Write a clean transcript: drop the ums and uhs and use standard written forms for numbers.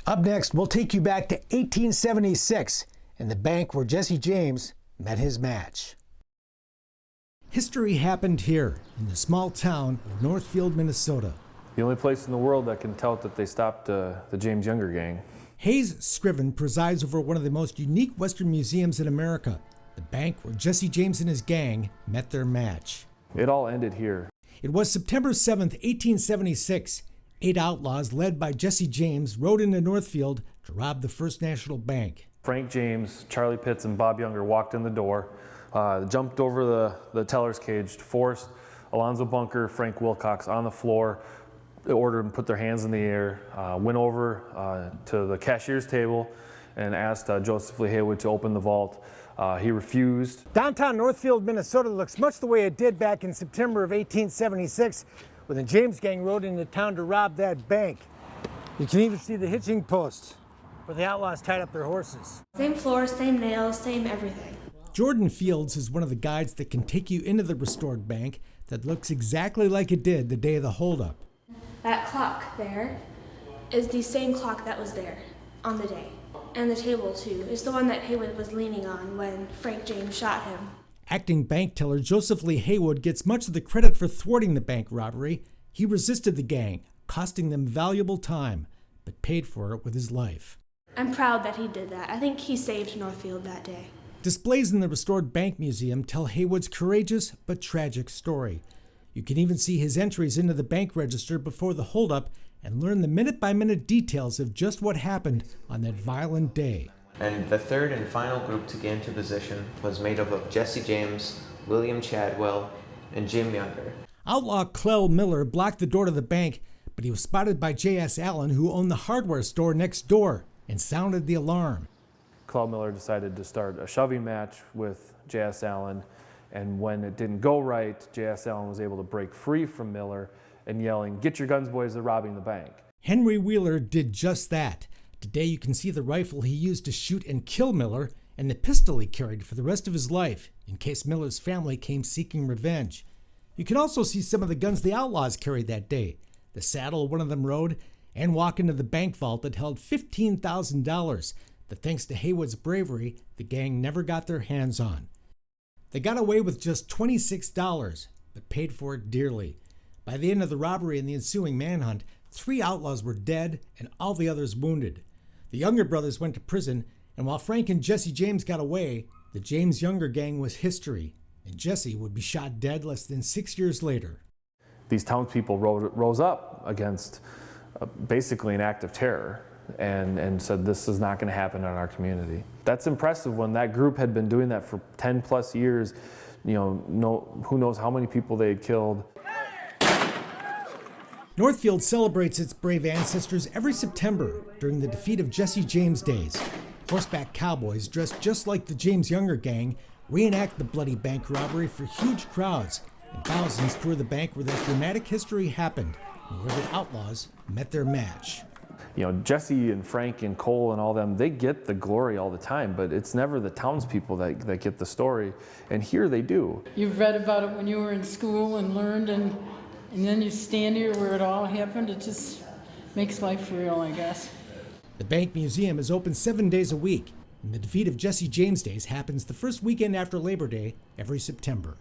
Up next, we'll take you back to 1876 and the bank where Jesse James met his match. History happened here in the small town of Northfield, Minnesota. The only place in the world that can tout that they stopped the James Younger gang. Hayes Scriven presides over one of the most unique Western museums in America, the bank where Jesse James and his gang met their match. It all ended here. It was September 7th, 1876. 8 outlaws led by Jesse James rode into Northfield to rob the First National Bank. Frank James, Charlie Pitts, and Bob Younger walked in the door, jumped over the teller's cage, forced Alonzo Bunker, Frank Wilcox on the floor, ordered them to put their hands in the air, went over to the cashier's table and asked Joseph Lee Haywood to open the vault. He refused. Downtown Northfield, Minnesota looks much the way it did back in September of 1876 when the James gang rode into town to rob that bank. You can even see the hitching posts where the outlaws tied up their horses. Same floor, same nails, same everything. Jordan Fields is one of the guides that can take you into the restored bank that looks exactly like it did the day of the holdup. That clock there is the same clock that was there on the day. And the table, too, is the one that Haywood was leaning on when Frank James shot him. Acting bank teller Joseph Lee Haywood gets much of the credit for thwarting the bank robbery. He resisted the gang, costing them valuable time, but paid for it with his life. I'm proud that he did that. I think he saved Northfield that day. Displays in the restored bank museum tell Haywood's courageous but tragic story. You can even see his entries into the bank register before the holdup and learn the minute-by-minute details of just what happened on that violent day. And the third and final group to get into position was made up of Jesse James, William Chadwell, and Jim Younger. Outlaw Clell Miller blocked the door to the bank, but he was spotted by J.S. Allen, who owned the hardware store next door, and sounded the alarm. Clell Miller decided to start a shoving match with J.S. Allen, and when it didn't go right, J.S. Allen was able to break free from Miller and yelling, "Get your guns, boys, they're robbing the bank." Henry Wheeler did just that. Today you can see the rifle he used to shoot and kill Miller and the pistol he carried for the rest of his life in case Miller's family came seeking revenge. You can also see some of the guns the outlaws carried that day, the saddle one of them rode, and walk into the bank vault that held $15,000 that, thanks to Haywood's bravery, the gang never got their hands on. They got away with just $26, but paid for it dearly. By the end of the robbery and the ensuing manhunt, 3 outlaws were dead and all the others wounded. The Younger brothers went to prison, and while Frank and Jesse James got away, the James Younger gang was history, and Jesse would be shot dead less than 6 years later. These townspeople rose up against basically an act of terror and said, this is not going to happen in our community. That's impressive when that group had been doing that for 10 plus years. Who knows how many people they had killed. Northfield celebrates its brave ancestors every September during the defeat of Jesse James days. Horseback cowboys dressed just like the James Younger gang reenact the bloody bank robbery for huge crowds, and thousands tour the bank where that dramatic history happened and where the outlaws met their match. Jesse and Frank and Cole and all them, they get the glory all the time, but it's never the townspeople that get the story, and here they do. You've read about it when you were in school and learned, and then you stand here where it all happened. It just makes life real, I guess. The Bank Museum is open 7 days a week, and the defeat of Jesse James Days happens the first weekend after Labor Day every September.